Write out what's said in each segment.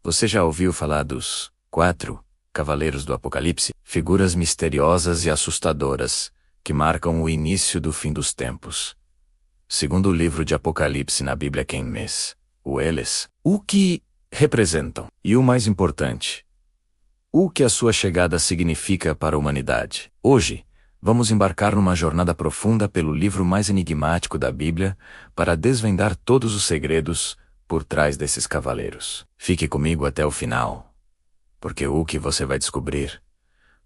Você já ouviu falar dos 4 Cavaleiros do Apocalipse? Figuras misteriosas e assustadoras que marcam o início do fim dos tempos. Segundo o livro de Apocalipse na Bíblia King James, eles, o que representam? E o mais importante, o que a sua chegada significa para a humanidade? Hoje, vamos embarcar numa jornada profunda pelo livro mais enigmático da Bíblia para desvendar todos os segredos por trás desses cavaleiros. Fique comigo até o final, porque o que você vai descobrir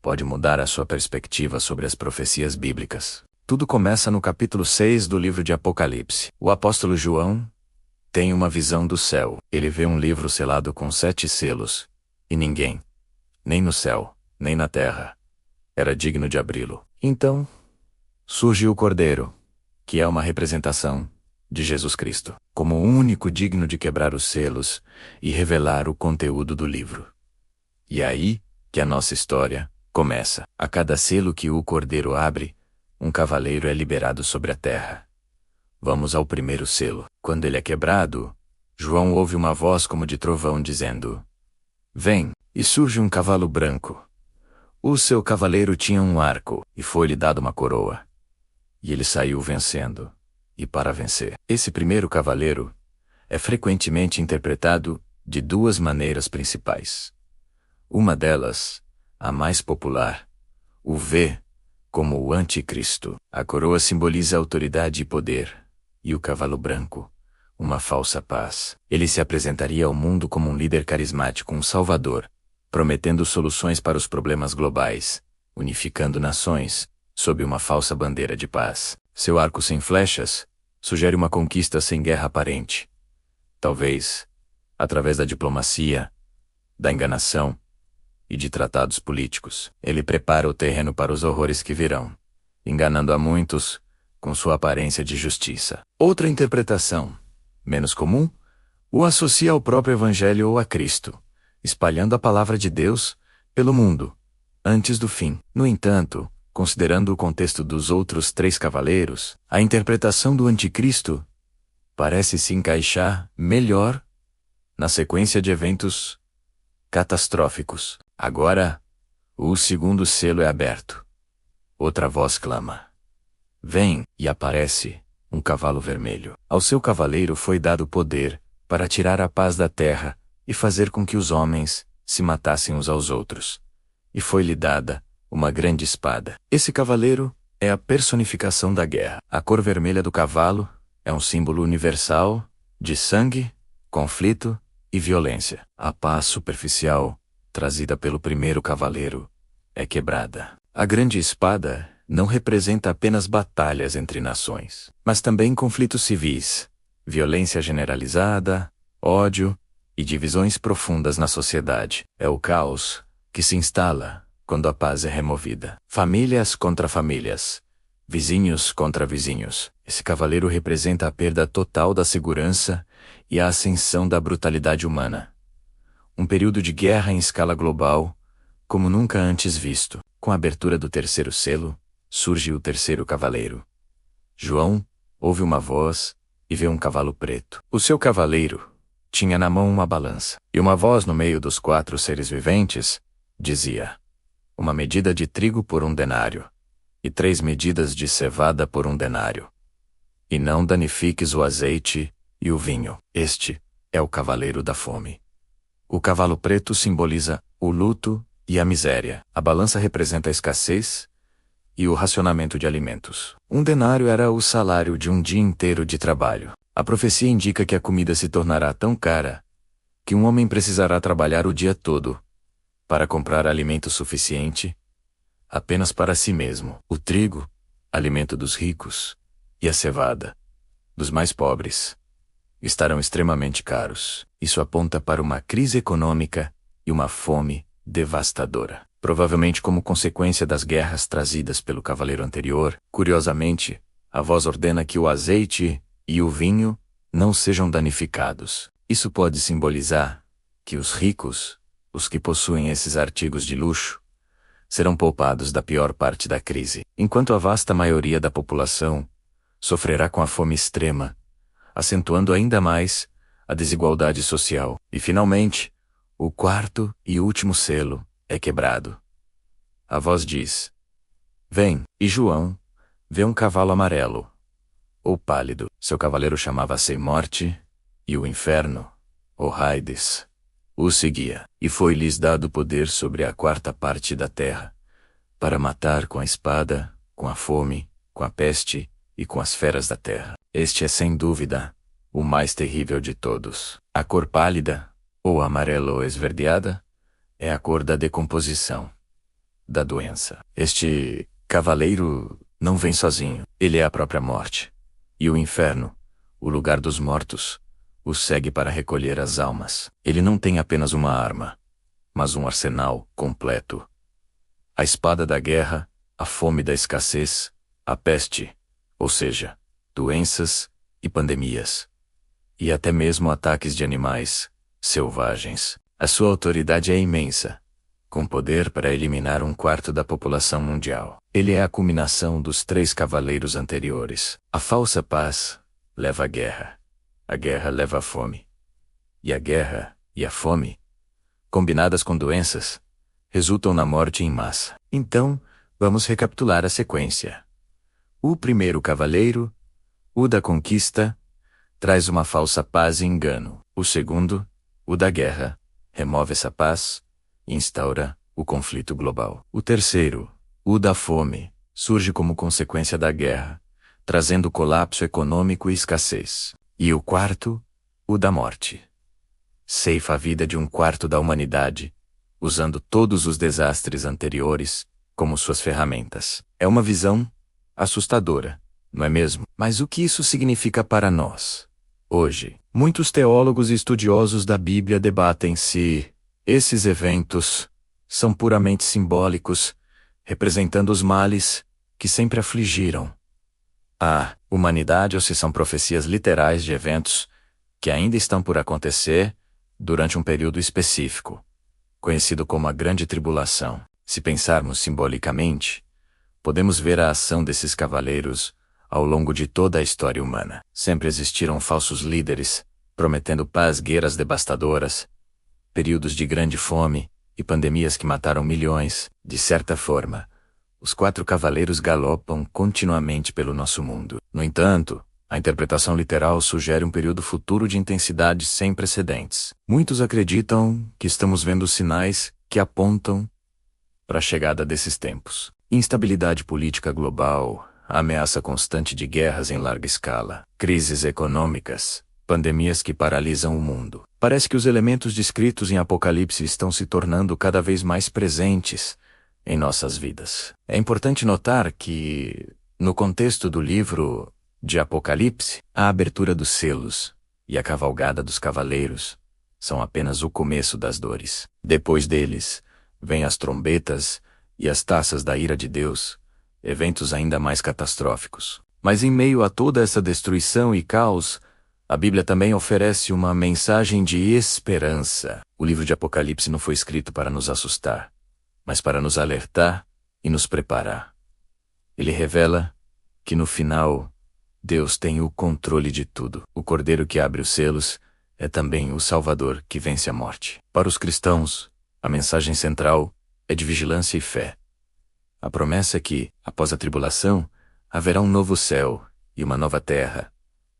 pode mudar a sua perspectiva sobre as profecias bíblicas. Tudo começa no capítulo 6 do livro de Apocalipse. O apóstolo João tem uma visão do céu. Ele vê um livro selado com 7 selos, e ninguém, nem no céu, nem na terra, era digno de abri-lo. Então, surge o Cordeiro, que é uma representação de Jesus Cristo, como o único digno de quebrar os selos e revelar o conteúdo do livro. E é aí que a nossa história começa. A cada selo que o Cordeiro abre, um cavaleiro é liberado sobre a terra. Vamos ao primeiro selo. Quando ele é quebrado, João ouve uma voz como de trovão dizendo: "Vem!" E surge um cavalo branco. O seu cavaleiro tinha um arco, e foi-lhe dado uma coroa. E ele saiu vencendo, e para vencer. Esse primeiro cavaleiro é frequentemente interpretado de 2 maneiras principais. Uma delas, a mais popular, o vê como o anticristo. A coroa simboliza autoridade e poder, e o cavalo branco, uma falsa paz. Ele se apresentaria ao mundo como um líder carismático, um salvador, prometendo soluções para os problemas globais, unificando nações, sob uma falsa bandeira de paz. Seu arco sem flechas sugere uma conquista sem guerra aparente. Talvez, através da diplomacia, da enganação e de tratados políticos, ele prepara o terreno para os horrores que virão, enganando a muitos com sua aparência de justiça. Outra interpretação, menos comum, o associa ao próprio Evangelho ou a Cristo, espalhando a palavra de Deus pelo mundo, antes do fim. No entanto, considerando o contexto dos outros 3 cavaleiros, a interpretação do anticristo parece se encaixar melhor na sequência de eventos catastróficos. Agora, o segundo selo é aberto. Outra voz clama: "Vem!" E aparece um cavalo vermelho. Ao seu cavaleiro foi dado poder para tirar a paz da terra e fazer com que os homens se matassem uns aos outros. E foi-lhe dada uma grande espada. Esse cavaleiro é a personificação da guerra. A cor vermelha do cavalo é um símbolo universal de sangue, conflito e violência. A paz superficial, trazida pelo primeiro cavaleiro, é quebrada. A grande espada não representa apenas batalhas entre nações, mas também conflitos civis, violência generalizada, ódio e divisões profundas na sociedade. É o caos que se instala quando a paz é removida. Famílias contra famílias, vizinhos contra vizinhos. Esse cavaleiro representa a perda total da segurança e a ascensão da brutalidade humana. Um período de guerra em escala global, como nunca antes visto. Com a abertura do terceiro selo, surge o terceiro cavaleiro. João ouve uma voz e vê um cavalo preto. O seu cavaleiro tinha na mão uma balança, e uma voz no meio dos 4 seres viventes dizia: "Uma medida de trigo por 1 denário, e 3 medidas de cevada por 1 denário. E não danifiques o azeite e o vinho." Este é o cavaleiro da fome. O cavalo preto simboliza o luto e a miséria. A balança representa a escassez e o racionamento de alimentos. 1 denário era o salário de um dia inteiro de trabalho. A profecia indica que a comida se tornará tão cara que um homem precisará trabalhar o dia todo para comprar alimento suficiente apenas para si mesmo. O trigo, alimento dos ricos, e a cevada, dos mais pobres, estarão extremamente caros. Isso aponta para uma crise econômica e uma fome devastadora, provavelmente como consequência das guerras trazidas pelo cavaleiro anterior. Curiosamente, a voz ordena que o azeite e o vinho não sejam danificados. Isso pode simbolizar que os ricos, os que possuem esses artigos de luxo, serão poupados da pior parte da crise, enquanto a vasta maioria da população sofrerá com a fome extrema, acentuando ainda mais a desigualdade social. E finalmente, O quarto e último selo é quebrado. A voz diz: vem, e João vê um cavalo amarelo, ou pálido. Seu cavaleiro chamava-se Morte, e o inferno, ou Hades, o seguia. E foi-lhes dado poder sobre a quarta parte da terra, para matar com a espada, com a fome, com a peste e com as feras da terra. Este é sem dúvida o mais terrível de todos. A cor pálida, ou amarela ou esverdeada, é a cor da decomposição, da doença. Este cavaleiro não vem sozinho, ele é a própria morte. E o inferno, o lugar dos mortos, o segue para recolher as almas. Ele não tem apenas uma arma, mas um arsenal completo. A espada da guerra, a fome da escassez, a peste, ou seja, doenças e pandemias. E até mesmo ataques de animais selvagens. A sua autoridade é imensa, com poder para eliminar um quarto da população mundial. Ele é a culminação dos 3 cavaleiros anteriores. A falsa paz leva à guerra. A guerra leva à fome. E a guerra e a fome, combinadas com doenças, resultam na morte em massa. Então, vamos recapitular a sequência. O primeiro cavaleiro, o da conquista, traz uma falsa paz e engano. O segundo, o da guerra, remove essa paz e instaura o conflito global. O terceiro, o da fome, surge como consequência da guerra, trazendo colapso econômico e escassez. E o quarto, o da morte, ceifa a vida de um quarto da humanidade, usando todos os desastres anteriores como suas ferramentas. É uma visão assustadora, não é mesmo? Mas o que isso significa para nós? Hoje, muitos teólogos e estudiosos da Bíblia debatem se esses eventos são puramente simbólicos, representando os males que sempre afligiram a humanidade ou se são profecias literais de eventos que ainda estão por acontecer durante um período específico, conhecido como a Grande Tribulação. Se pensarmos simbolicamente, podemos ver a ação desses cavaleiros ao longo de toda a história humana. Sempre existiram falsos líderes, prometendo paz, guerras devastadoras, períodos de grande fome e pandemias que mataram milhões. De certa forma, os 4 cavaleiros galopam continuamente pelo nosso mundo. No entanto, a interpretação literal sugere um período futuro de intensidade sem precedentes. Muitos acreditam que estamos vendo sinais que apontam para a chegada desses tempos. Instabilidade política global, a ameaça constante de guerras em larga escala, crises econômicas, pandemias que paralisam o mundo. Parece que os elementos descritos em Apocalipse estão se tornando cada vez mais presentes em nossas vidas. É importante notar que, no contexto do livro de Apocalipse, a abertura dos selos e a cavalgada dos cavaleiros são apenas o começo das dores. Depois deles, vêm as trombetas e as taças da ira de Deus, eventos ainda mais catastróficos. Mas em meio a toda essa destruição e caos, a Bíblia também oferece uma mensagem de esperança. O livro de Apocalipse não foi escrito para nos assustar, mas para nos alertar e nos preparar. Ele revela que no final, Deus tem o controle de tudo. O Cordeiro que abre os selos é também o Salvador que vence a morte. Para os cristãos, a mensagem central é de vigilância e fé. A promessa é que, após a tribulação, haverá um novo céu e uma nova terra,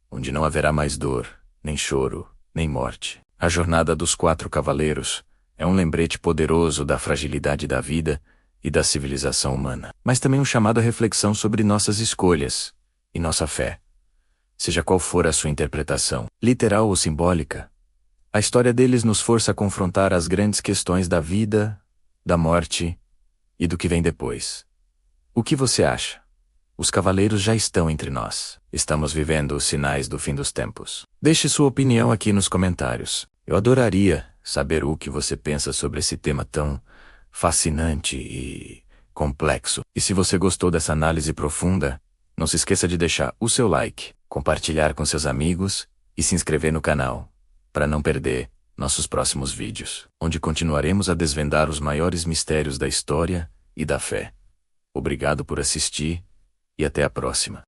onde não haverá mais dor, nem choro, nem morte. A jornada dos 4 cavaleiros é um lembrete poderoso da fragilidade da vida e da civilização humana, mas também um chamado à reflexão sobre nossas escolhas e nossa fé. Seja qual for a sua interpretação, literal ou simbólica, a história deles nos força a confrontar as grandes questões da vida, da morte e do que vem depois. O que você acha? Os cavaleiros já estão entre nós. Estamos vivendo os sinais do fim dos tempos. Deixe sua opinião aqui nos comentários. Eu adoraria saber o que você pensa sobre esse tema tão fascinante e complexo. E se você gostou dessa análise profunda, não se esqueça de deixar o seu like, compartilhar com seus amigos e se inscrever no canal, para não perder nossos próximos vídeos, onde continuaremos a desvendar os maiores mistérios da história e da fé. Obrigado por assistir e até a próxima.